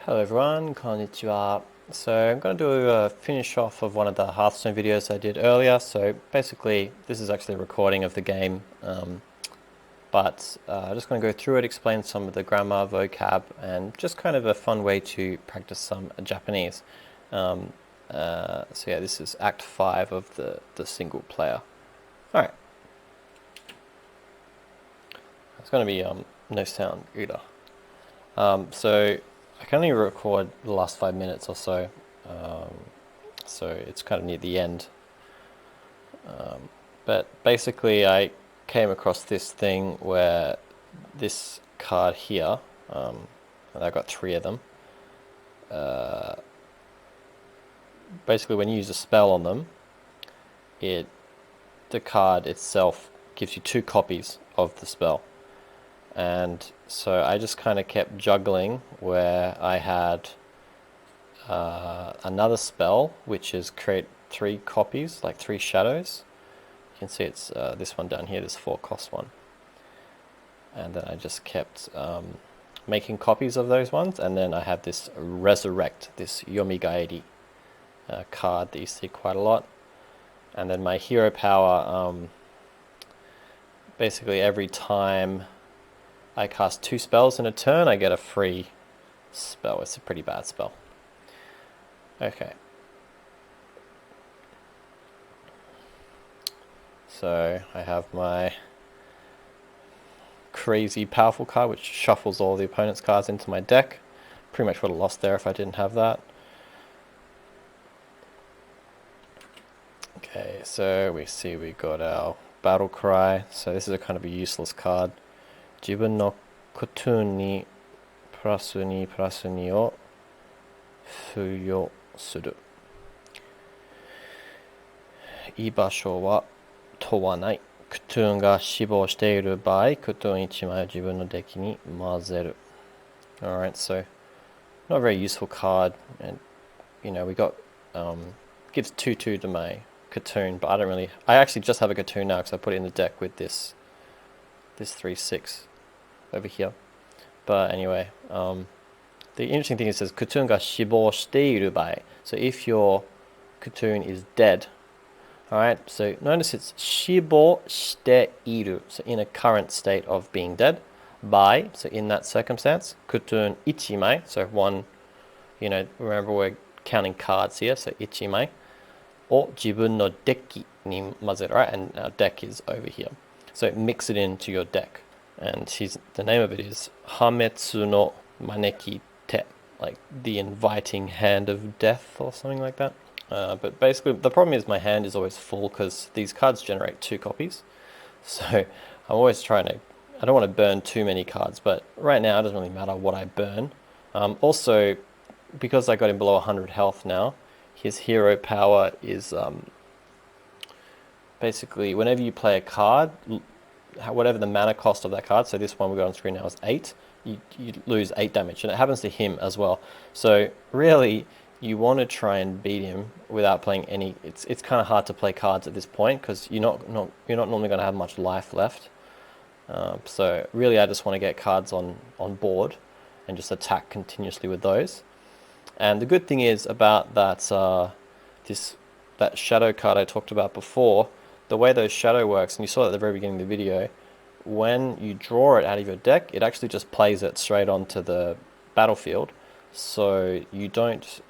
Hello everyone, konnichiwa. So I'm going to do a finish off of one of the Hearthstone videos I did earlier. So basically this is actually a recording of the game, but I'm just going to go through it, explain some of the grammar, vocab, and just kind of a fun way to practice some Japanese. So yeah, this is Act 5 of the single player. Alright. It's going to be no sound either. So I can only record the last 5 minutes or so, so it's kind of near the end. But basically I came across this thing where this card here, and I got 3 of them, basically when you use a spell on them, the card itself gives you 2 copies of the spell. And so I just kind of kept juggling where I had another spell, which is create 3 copies, like 3 shadows. You can see it's this one down here, this 4-cost one. And then I just kept making copies of those ones, and then I had this Resurrect, this Yomigaeri card that you see quite a lot. And then my hero power, basically every time I cast 2 spells in a turn, I get a free spell. It's a pretty bad spell. Okay. So I have my crazy powerful card, which shuffles all the opponent's cards into my deck. Pretty much would have lost there if I didn't have that. Okay, so we see we got our Battle Cry. So this is a kind of a useless card. 自分のコトゥーンにプラス2プラス2を付与する。居場所は問わない。クトゥーンが死亡している場合、クトゥーン1枚を自分のデッキに混ぜる。Alright, so not a very useful card, and you know we got gives 2/2 to my Katoon, but I actually just have a Katoon now because I put it in the deck with this 3/6 over here. But anyway, the interesting thing is it says Katoon ga shibou shiteiru bai. So if your Katoon is dead, alright, so notice it's shibou shiteiru, so in a current state of being dead. Bai, so in that circumstance, Katoon ichimai, so 1, you know, remember we're counting cards here, so ichimai. Or jibun no dekki ni mazeru, right? And our deck is over here. So mix it into your deck. And the name of it is Hametsu no Maneki Te, like the inviting hand of death or something like that. But basically the problem is my hand is always full because these cards generate 2 copies. So I'm always trying to, I don't want to burn too many cards, but right now it doesn't really matter what I burn. Also, because I got him below 100 health now, his hero power is basically whenever you play a card, whatever the mana cost of that card, so this one we got on screen now is 8, you lose 8 damage, and it happens to him as well. So really, you want to try and beat him without playing any. It's kind of hard to play cards at this point because you're not normally going to have much life left. So really, I just want to get cards on board and just attack continuously with those. And the good thing is about that that shadow card I talked about before, the way those shadow works, and you saw it at the very beginning of the video, when you draw it out of your deck, it actually just plays it straight onto the battlefield, so you don't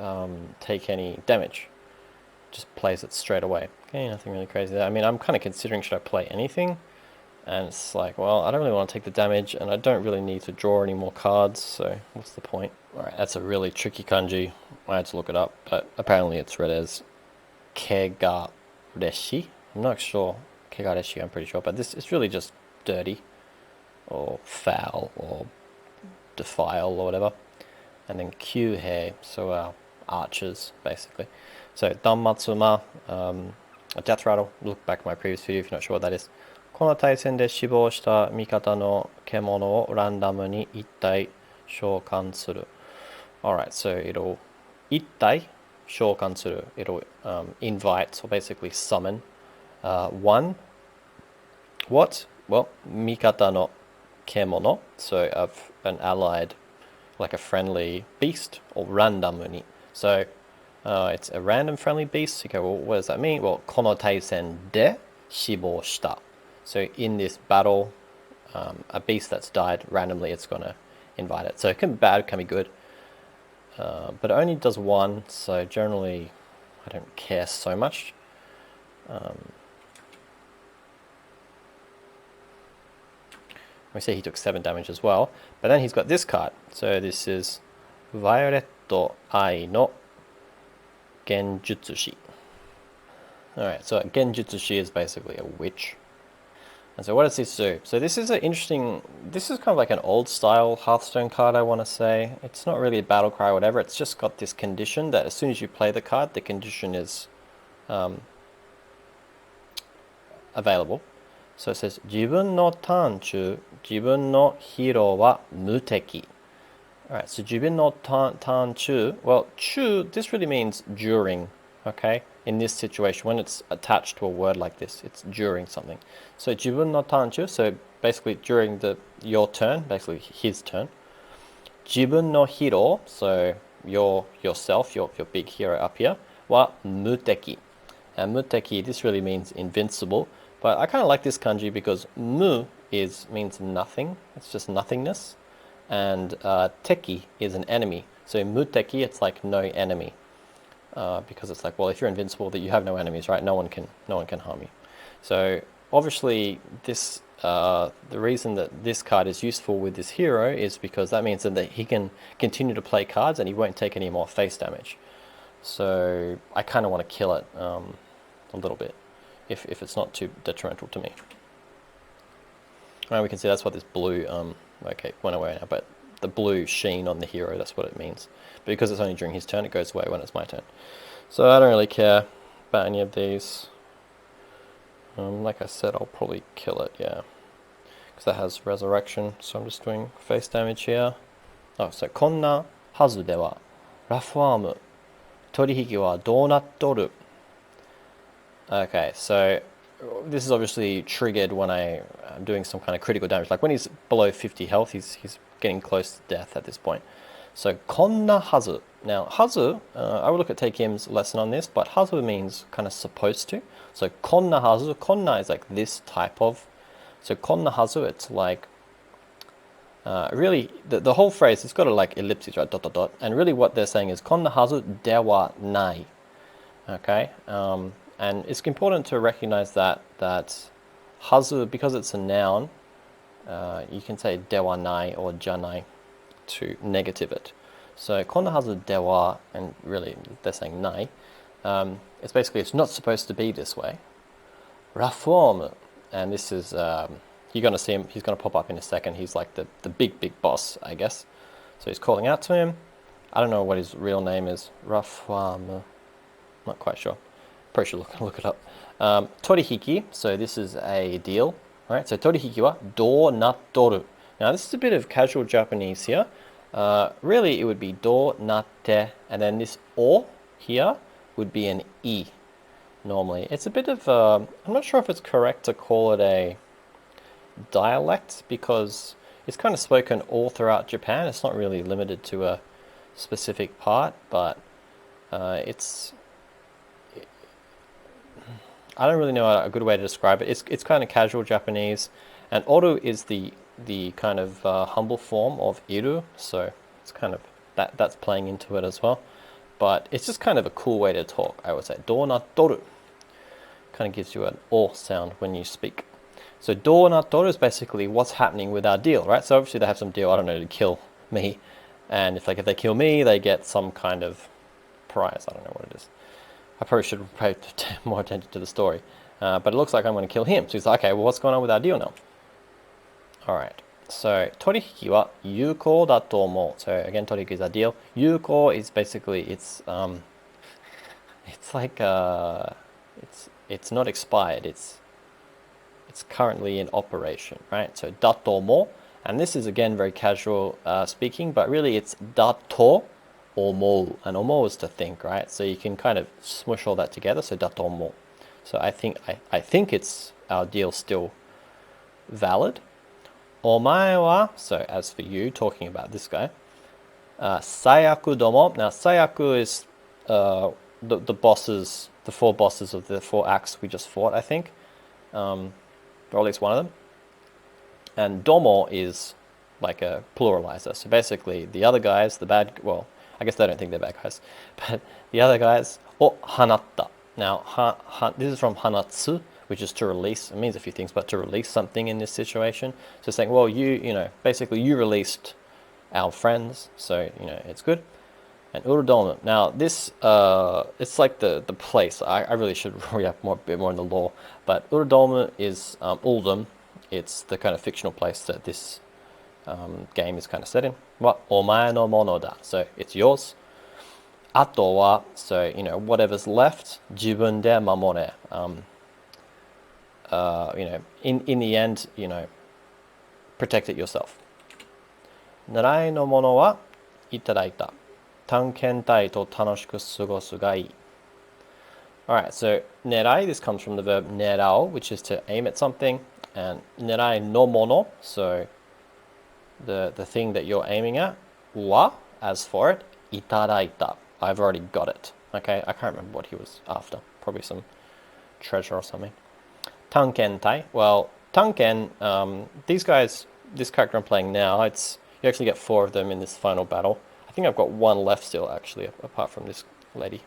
take any damage. Just plays it straight away. Okay, nothing really crazy there. I mean, I'm kind of considering should I play anything, and it's like, well, I don't really want to take the damage, and I don't really need to draw any more cards, so what's the point? Alright, that's a really tricky kanji. I had to look it up, but apparently it's read as kegareshi. I'm not sure. Kegareshi, I'm pretty sure, but this is really just dirty, or foul, or defile, or whatever. And then kyuhei, so archers, basically. So danmatsuma, a death rattle. Look back at my previous video if you're not sure what that is. この対戦で死亡した味方の獣をランダムに1体召喚する。Alright, so it'll 1体召喚する. It'll invite, or basically summon one. What? Well, 味方の獣, so of an allied like a friendly beast, or randomly. So it's a random friendly beast. You go, well, what does that mean? Well, この対戦で死亡した. So in this battle, a beast that's died randomly, it's going to invite it. So it can be bad, it can be good. But it only does one, so generally I don't care so much. We see he took 7 damage as well. But then he's got this card. So this is Violet Ai no Genjutsushi. Alright, so Genjutsushi is basically a witch. And so what does this do? So this is an interesting, this is kind of like an old style Hearthstone card, I want to say. It's not really a battle cry or whatever, it's just got this condition that as soon as you play the card, the condition is available. So it says, 自分のターン中、自分のヒーローは無敵. Alright, so 自分のターン中, well, 中, this really means during, okay? In this situation, when it's attached to a word like this, it's during something. So 自分のターン中, so basically during your turn, basically his turn. 自分のヒーロー, so yourself, your big hero up here, は無敵. And 無敵, this really means invincible. But I kind of like this kanji because mu means nothing. It's just nothingness. And teki is an enemy. So muteki, it's like no enemy. Because it's like, well, if you're invincible, that you have no enemies, right? No one can harm you. So obviously this the reason that this card is useful with this hero is because that means that he can continue to play cards and he won't take any more face damage. So I kind of want to kill it a little bit. If it's not too detrimental to me. Alright, we can see that's what this blue, okay, went away now, but the blue sheen on the hero, that's what it means. But because it's only during his turn, it goes away when it's my turn. So I don't really care about any of these. Like I said, I'll probably kill it, yeah. Because that has resurrection, so I'm just doing face damage here. Oh, so こんなはずでは、ラフアーム、取引はどうなっとる? Okay, so this is obviously triggered when I'm doing some kind of critical damage. Like when he's below 50 health, he's getting close to death at this point. So, こんなはず. Now, はず, I will look at Takem's lesson on this, but はず means kind of supposed to. So, こんなはず, こんな is like this type of. So, こんなはず, it's like, really, the whole phrase, it's got a like ellipses, right, dot, dot, dot. And really what they're saying is, こんなはずではない. Okay, and it's important to recognize that hazu, because it's a noun, you can say dewa nai or janai to negative it. So konna hazu dewa, and really they're saying nai, it's basically it's not supposed to be this way. Reform, and this is you're going to see him. He's going to pop up in a second. He's like the big boss, I guess. So he's calling out to him. I don't know what his real name is. Reform, not quite sure. Probably should look it up. Torihiki, so this is a deal, right? So torihiki wa do nattoru. Now this is a bit of casual Japanese here. Really it would be do natte, and then this o here would be an e normally. It's a bit of, I'm not sure if it's correct to call it a dialect because it's kind of spoken all throughout Japan. It's not really limited to a specific part, but I don't really know a good way to describe it. It's kind of casual Japanese, and oru is the kind of humble form of iru, so it's kind of that's playing into it as well. But it's just kind of a cool way to talk, I would say. Do nattoru kind of gives you an o sound when you speak. So do nattoru is basically what's happening with our deal, right? So obviously they have some deal, I don't know, to kill me, and if they kill me, they get some kind of prize. I don't know what it is. I probably should have paid more attention to the story. But it looks like I'm going to kill him. So he's like, okay, well, what's going on with our deal now? Alright, so torihiki wa yukou da to omou. So again, torihiki is our deal. Yukou is basically, it's like, it's not expired. It's currently in operation, right? So da to omou. And this is, again, very casual speaking, but really it's da to omou, and omou is to think, right? So you can kind of smush all that together. So da to omou. So I think it's our deal still valid. Omae wa, so as for you, talking about this guy, Sayaku domo. Now, Sayaku is the bosses, the 4 bosses of the 4 acts we just fought, I think. Or at least one of them. And domo is like a pluralizer. So basically, the other guys, the bad, well, I guess they don't think they're bad guys, but the other guys, hanatta. Now, this is from hanatsu, which is to release. It means a few things, but to release something in this situation. So saying, well, basically you released our friends, so, it's good. And urudomu. Now, this, it's like the place. I really should read up a bit more in the lore, but urudomu is Uldum. It's the kind of fictional place that this game is kind of set in. Wa omae no mono da. So it's yours. Ato wa, so, whatever's left, jibun de mamore. In the end, protect it yourself. Narai no mono wa itadaita. Tankentai to tanoshiku sugosu ga ii. Alright, so nerai, this comes from the verb nerao, which is to aim at something, and nerai no mono, so the thing that you're aiming at, wa, as for it, itadaita. I've already got it. Okay, I can't remember what he was after. Probably some treasure or something. Tankentai, well, Tanken, these guys, this character I'm playing now, you actually get 4 of them in this final battle. I think I've got 1 left still, actually, apart from this lady.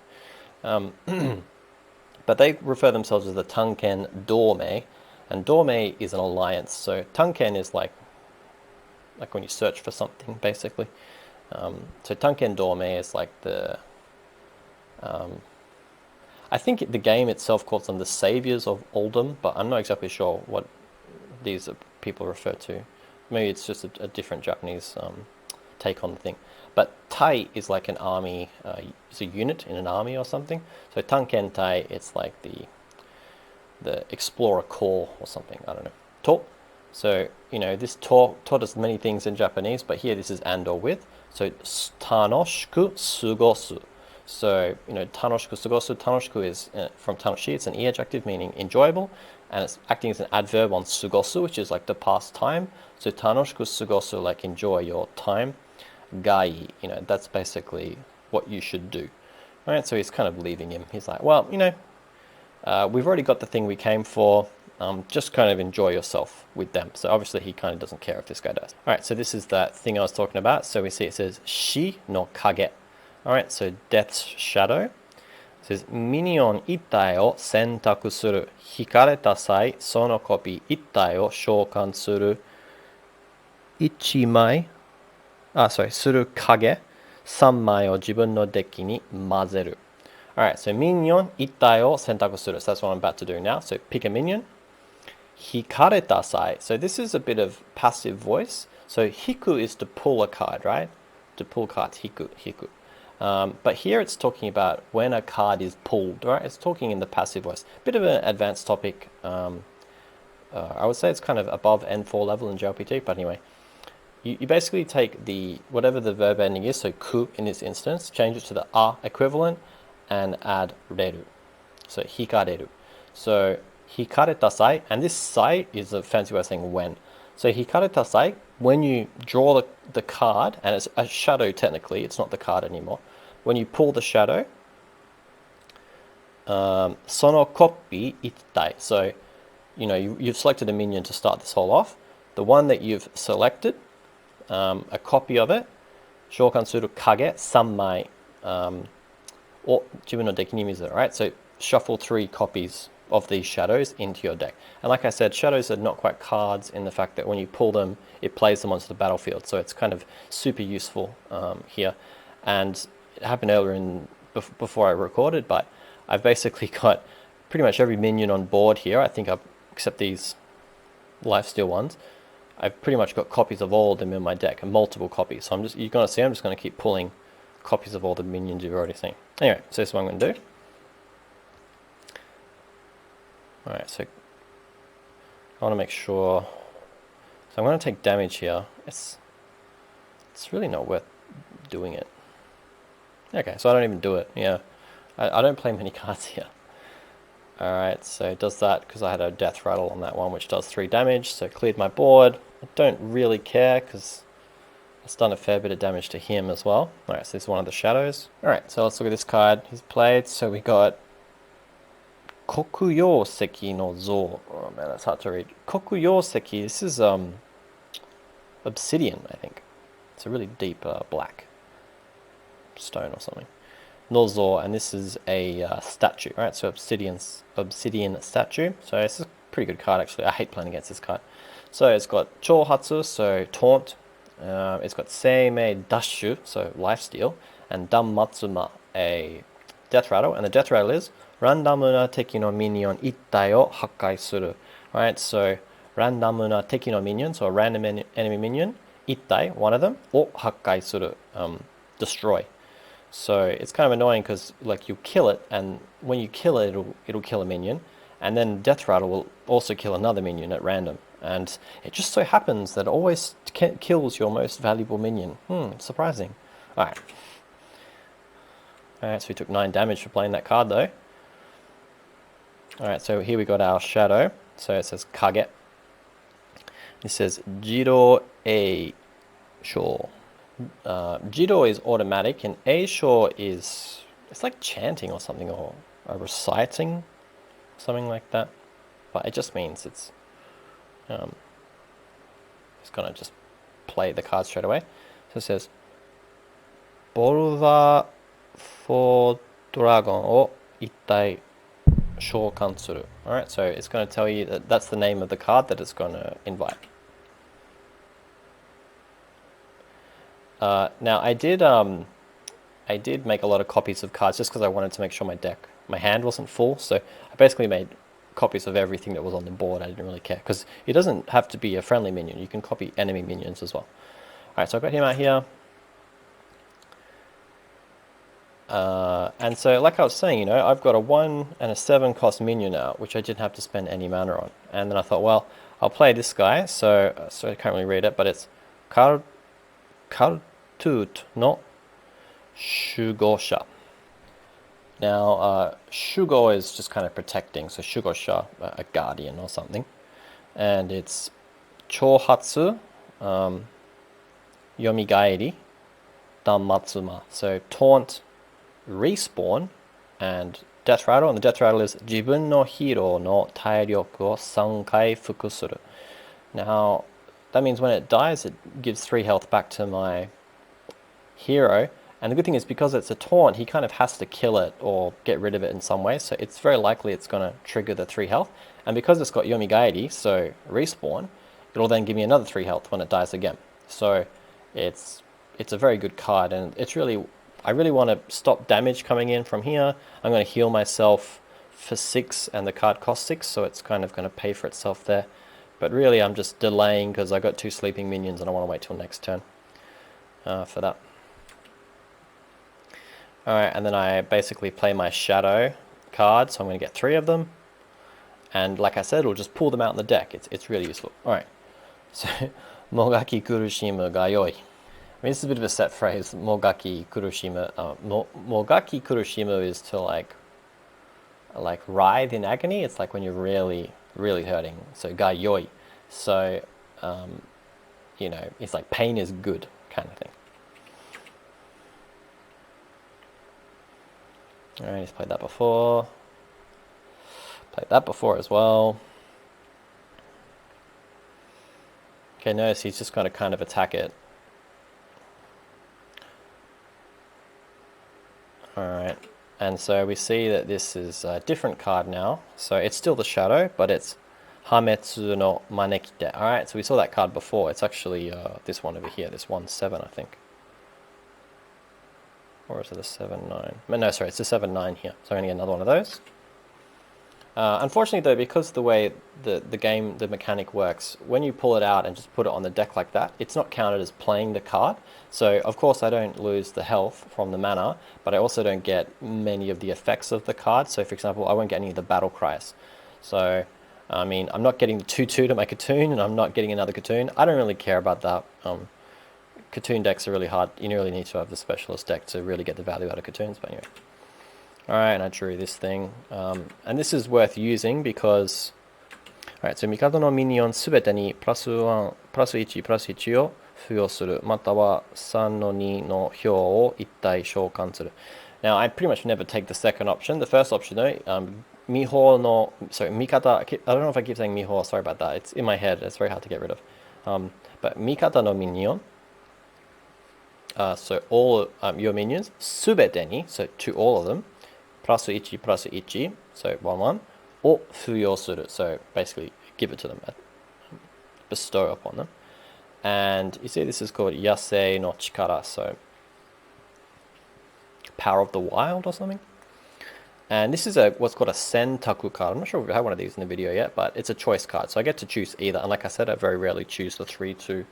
But they refer themselves as the Tanken Dorme, and Dorme is an alliance. So Tanken is like when you search for something, basically. So Tanken Dorme is like the... I think the game itself calls them the saviors of Oldham, but I'm not exactly sure what these people refer to. Maybe it's just a different Japanese take on the thing. But Tai is like an army, it's a unit in an army or something. So Tanken Tai, it's like the Explorer Corps or something, I don't know. To, so, this to does many things in Japanese, but here this is and or with. So tanoshiku sugosu. So, tanoshiku sugosu, tanoshiku is from tanoshi, it's an e adjective meaning enjoyable, and it's acting as an adverb on sugosu, which is like the past time. So tanoshiku sugosu, like enjoy your time. Gai, that's basically what you should do. All right, so he's kind of leaving him. He's like, well, we've already got the thing we came for. Just kind of enjoy yourself with them. So obviously he kind of doesn't care if this guy does. All right, so this is that thing I was talking about. So we see it says shi no kage. All right, so death's shadow. It says minion ittai o sentaku suru. Hikareta sai sono kopi ittai o shoukan suru. Ichimai. Suru kage. 3枚を自分のデッキに混ぜる. Alright, so minion 1体を選択する. So that's what I'm about to do now. So pick a minion. Hikareta sai. So this is a bit of passive voice. So hiku is to pull a card, right? To pull cards, hiku. But here it's talking about when a card is pulled, right? It's talking in the passive voice. Bit of an advanced topic. I would say it's kind of above N4 level in JLPT, but anyway. You basically take whatever the verb ending is, so ku in this instance, change it to the a equivalent and add reru. So hikareru. So hikareta sai, and this sai is a fancy way of saying when. So hikareta sai, when you draw the card, and it's a shadow technically, it's not the card anymore. When you pull the shadow, sono koppi ittai. So, you've selected a minion to start this whole off. The one that you've selected, a copy of it, 召喚する影3枚 を自分のデッキに見せる, right? So shuffle 3 copies of these shadows into your deck. And like I said, shadows are not quite cards in the fact that when you pull them, it plays them onto the battlefield. So it's kind of super useful here. And it happened earlier before I recorded, but I've basically got pretty much every minion on board here. I think except these lifesteal ones. I've pretty much got copies of all of them in my deck, multiple copies. So you're going to see, I'm just going to keep pulling copies of all the minions you've already seen. Anyway, so this is what I'm going to do. Alright, so I want to make sure. So I'm going to take damage here. It's really not worth doing it. Okay, so I don't even do it. Yeah, I don't play many cards here. Alright, so it does that because I had a death rattle on that one, which does 3 damage. So cleared my board. I don't really care because It's done a fair bit of damage to him as well. Alright, so this is one of the shadows. Alright, so let's look at this card he's played. So we got Kokuyo Seki no Zo. Oh man, that's hard to read. Kokuyo Seki, this is obsidian, I think. It's a really deep black stone or something. Nozo, and this is a statue, right? So obsidian statue. So this is a pretty good card actually. I hate playing against this card. So it's got Chohatsu, so taunt. It's got Seimei Dashu, so lifesteal, and Danmatsuma, a death rattle. And the death rattle is Randamuna teki no minion ittai o hakkai suru. Right, so Randamuna teki no minion, so a random enemy minion, ittai, one of them, o hakkai suru, destroy. So it's kind of annoying because like you kill it, and when you kill it, it'll kill a minion, and then Death Rattle will also kill another minion at random. And it just so happens that it always kills your most valuable minion. Surprising. Alright. Alright, so we took 9 damage for playing that card though. Alright, so here we got our shadow. So it says Kage. It says Jiro A Sho. Jiro is automatic, and Eisho is, it's like chanting or something, or reciting, something like that. But it just means it's gonna just play the card straight away. So it says Bolva for Dragon o ittai shokan suru. Alright, so it's gonna tell you that that's the name of the card that it's gonna invite. Now I did make a lot of copies of cards just because I wanted to make sure my hand wasn't full. So I basically made copies of everything that was on the board. I didn't really care because it doesn't have to be a friendly minion. You can copy enemy minions as well. Alright, so I've got him out here. And so like I was saying, you know, I've got a 1 and a 7 cost minion out, which I didn't have to spend any mana on. And then I thought, well, I'll play this guy. So I can't really read it, but it's Kartut no Shugosha. Now, Shugo is just kind of protecting, so Shugosha, a guardian or something. And it's Chohatsu, Yomigaeri, Danmatsuma. So taunt, respawn, and death rattle. And the death rattle is Jibun no hero no tairyoku o 3 kai fuku suru. Now, that means when it dies, it gives 3 health back to my hero. And the good thing is, because it's a taunt, he kind of has to kill it or get rid of it in some way. So it's very likely it's going to trigger the 3 health. And because it's got Yomigaeri, so respawn, it'll then give me another 3 health when it dies again. So it's a very good card. And it's really, I really want to stop damage coming in from here. I'm going to heal myself for 6, and the card costs 6. So it's kind of going to pay for itself there. But really, I'm just delaying because I got 2 sleeping minions and I want to wait till next turn for that. Alright, and then I basically play my shadow card, so I'm going to get 3 of them. And like I said, it'll just pull them out in the deck. It's really useful. Alright, so Mogaki Kurushimu ga yoi. I mean, this is a bit of a set phrase, Mogaki Kurushimu. Mogaki Kurushimu is to like writhe in agony. It's like when you're really, really hurting. So ga yoi. So, you know, it's like pain is good kind of thing. Alright, he's played that before. Played that before as well. Okay, notice he's just going to kind of attack it. Alright, and so we see that this is a different card now. So it's still the shadow, but it's Hametsu no Manekite. Alright, so we saw that card before. It's actually this one over here, this 1/7, I think. Or is it a 7/9? No, sorry, it's a 7/9 here. So I'm going to get another one of those. Unfortunately, though, because the way the mechanic works, when you pull it out and just put it on the deck like that, it's not counted as playing the card. So, of course, I don't lose the health from the mana, but I also don't get many of the effects of the card. So, for example, I won't get any of the battle cries. So, I mean, I'm not getting the 2/2 to my Katoon, and I'm not getting another Katoon. I don't really care about that. Katoon decks are really hard. You really need to have the specialist deck to really get the value out of Katoons, but anyway. Alright, and I drew this thing. And this is worth using because... Alright, so Mikado no minion subete ni +1, +1, +1 を付与する、または3の2の票を1体召喚する。Now, I pretty much never take the second option. The first option, though, miho no, sorry, mikata, I don't know if I keep saying miho, sorry about that. It's in my head, it's very hard to get rid of. But mikata no minion, so all your minions, subete ni, so to all of them, plus 1, so 1, 1, を付与する, so basically give it to them, bestow upon them. And you see this is called Yasei no Chikara, so power of the wild or something. And this is what's called a Sentaku card. I'm not sure if we had one of these in the video yet, but it's a choice card. So I get to choose either. And like I said, I very rarely choose the 3-2.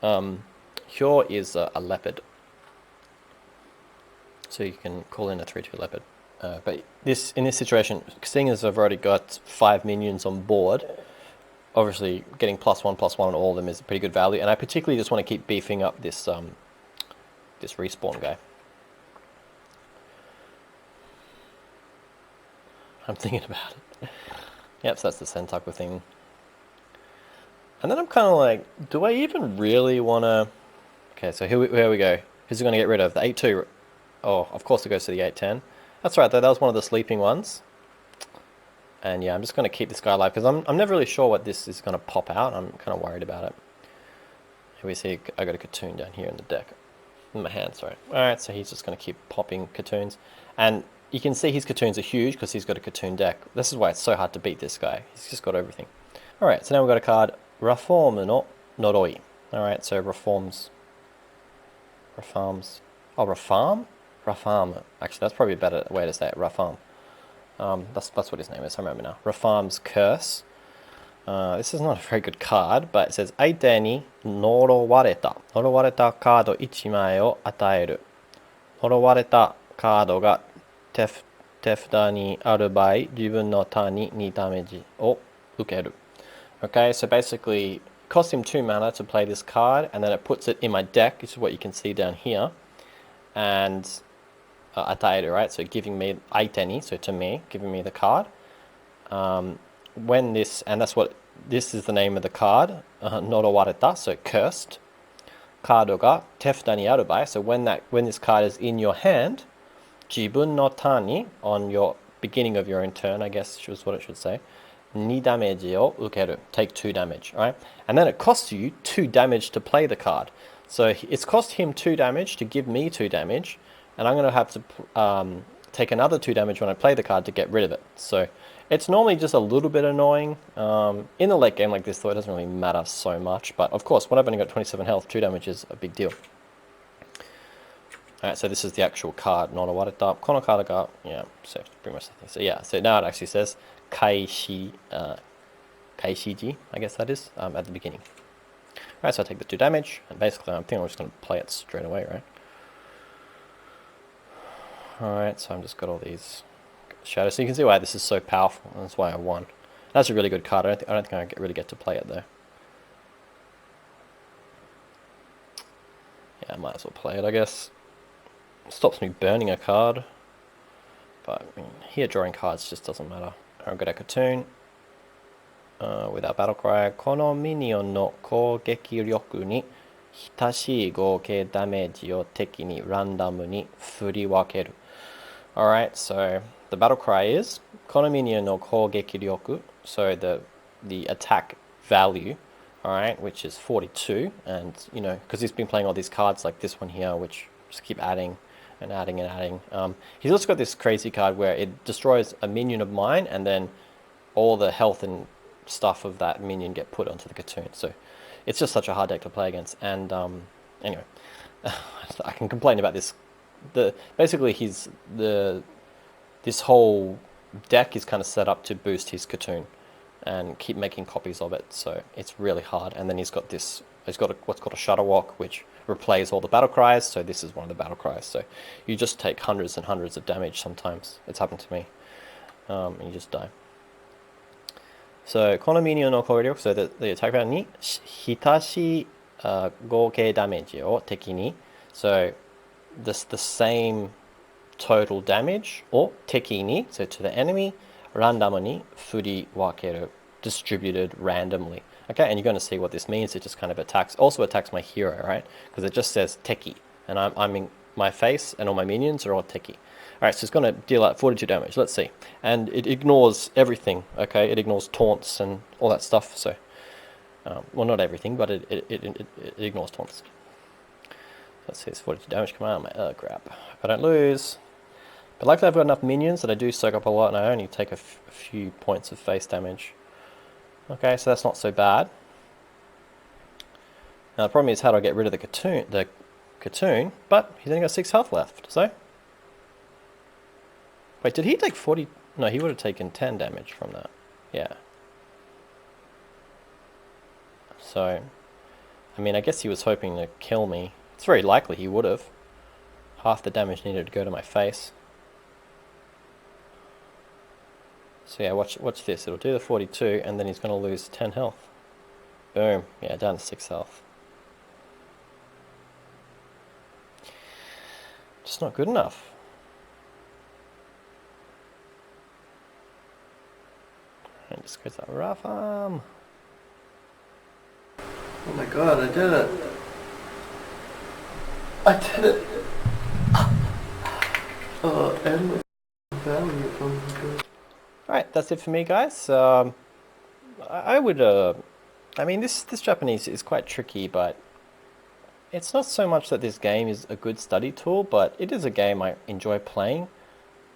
Hyo is a leopard. So you can call in a 3-2 leopard. But in this situation, seeing as I've already got 5 minions on board, obviously getting +1/+1 on all of them is a pretty good value. And I particularly just want to keep beefing up this this respawn guy. I'm thinking about it. Yep, so that's the Sentaku thing. And then I'm kind of like, do I even really want to... Okay, so here we go. Who's it going to get rid of? The 8-2. Oh, of course it goes to the 8-10. That's right, though. That was one of the sleeping ones. And yeah, I'm just going to keep this guy alive, because I'm never really sure what this is going to pop out. I'm kind of worried about it. Here we see I got a Katoon down here in the deck. In my hand, sorry. Alright, so he's just going to keep popping Katoons. And you can see his Katoons are huge because he's got a Katoon deck. This is why it's so hard to beat this guy. He's just got everything. Alright, so now we've got a card, Reform no Noroi. Alright, so reforms. Oh, Rafam? Rafam. Actually, that's probably a better way to say it, Rafam. That's what his name is, I remember now. Rafam's Curse. This is not a very good card, but it says, 相手に呪われたカード1枚を与える。呪われたカードが手札にある場合、自分のターンに2ダメージを受ける。Okay, so basically, it costs him 2 mana to play this card, and then it puts it in my deck, which is what you can see down here. And ataeru, right? So giving me aiteni, so to me, giving me the card. When this, and this is the name of the card, norowareta, so cursed. Kado ga tefuda ni aru bai, so when this card is in your hand, jibun no taarn ni, on your beginning of your own turn, I guess is what it should say, 2 dameji o ukeru, take 2 damage, right? And then it costs you 2 damage to play the card. So it's cost him 2 damage to give me 2 damage, and I'm going to have to take another 2 damage when I play the card to get rid of it. So it's normally just a little bit annoying. In a late game like this, though, it doesn't really matter so much. But of course, when I've only got 27 health, 2 damage is a big deal. Alright, so this is the actual card, Norowareta. Kono card ga, yeah, so pretty much nothing. So yeah, so now it actually says Kaishiji, I guess that is, at the beginning. Alright, so I take the 2 damage, and basically I think I'm just going to play it straight away, right? Alright, so I've just got all these shadows. So you can see why this is so powerful, and that's why I won. That's a really good card. I don't think I really get to play it, though. Yeah, I might as well play it, I guess. Stops me burning a card. But, I mean, here drawing cards just doesn't matter. I've got a Katoon. With our battle cry, このミニオンの攻撃力に等しい合計ダメージを敵にランダムに振り分ける. Alright, so the battle cry is このミニオンの攻撃力, so the attack value, alright, which is 42, and you know, because he's been playing all these cards like this one here, which just keep adding and adding and adding. He's also got this crazy card where it destroys a minion of mine, and then all the health and stuff of that minion get put onto the Katoon. So it's just such a hard deck to play against. And anyway, I can complain about this. Basically this whole deck is kind of set up to boost his Katoon and keep making copies of it. So it's really hard. And then he's got what's called a Shadow Walk, which replays all the battle cries. So this is one of the battle cries. So you just take hundreds and hundreds of damage sometimes. It's happened to me. And you just die. So, このミニオンの攻撃力, so the attack value に等しい合計ダメージを敵に, so the same total damage を敵に, so to the enemy, ランダムに振り分ける, distributed randomly. Okay, and you're going to see what this means. It just kind of also attacks my hero, right? Because it just says techie, and I'm in my face, and all my minions are all techie. All right, so it's going to deal out 42 damage. Let's see, and it ignores everything. Okay, it ignores taunts and all that stuff. So, well, not everything, but it ignores taunts. Let's see, it's 42 damage. Come on, mate. Oh crap! I don't lose. But luckily I've got enough minions that I do soak up a lot, and I only take a few points of face damage. Okay, so that's not so bad. Now the problem is, how do I get rid of the Katoon? But he's only got 6 health left, so... Wait, did he take 40? No, he would have taken 10 damage from that. Yeah. So, I mean, I guess he was hoping to kill me. It's very likely he would have. Half the damage needed to go to my face. So yeah, watch this. It'll do the 42, and then he's going to lose 10 health. Boom. Yeah, down to 6 health. Just not good enough. And just goes that rough arm. Oh my god, I did it! I did it! Oh, and my value from the... Alright, that's it for me, guys. I would, I mean, this Japanese is quite tricky, but it's not so much that this game is a good study tool, but it is a game I enjoy playing,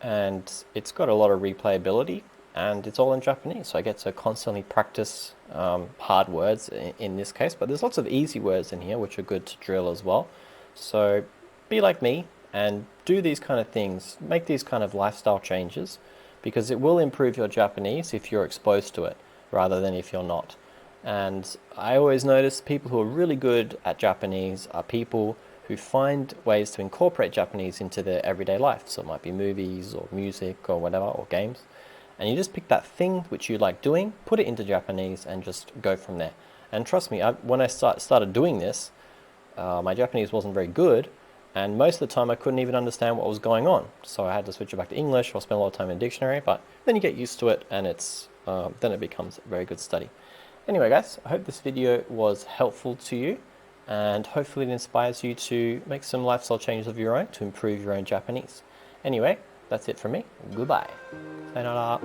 and it's got a lot of replayability, and it's all in Japanese, so I get to constantly practice hard words in this case, but there's lots of easy words in here which are good to drill as well. So be like me and do these kind of things, make these kind of lifestyle changes, because it will improve your Japanese if you're exposed to it rather than if you're not. And I always notice people who are really good at Japanese are people who find ways to incorporate Japanese into their everyday life. So it might be movies or music or whatever, or games. And you just pick that thing which you like doing, put it into Japanese, and just go from there. And trust me, when I started doing this, my Japanese wasn't very good, and most of the time I couldn't even understand what was going on. So I had to switch it back to English or spend a lot of time in a dictionary, but then you get used to it, and then it becomes a very good study. Anyway, guys, I hope this video was helpful to you, and hopefully it inspires you to make some lifestyle changes of your own to improve your own Japanese. Anyway, that's it from me. Goodbye. Sayonara.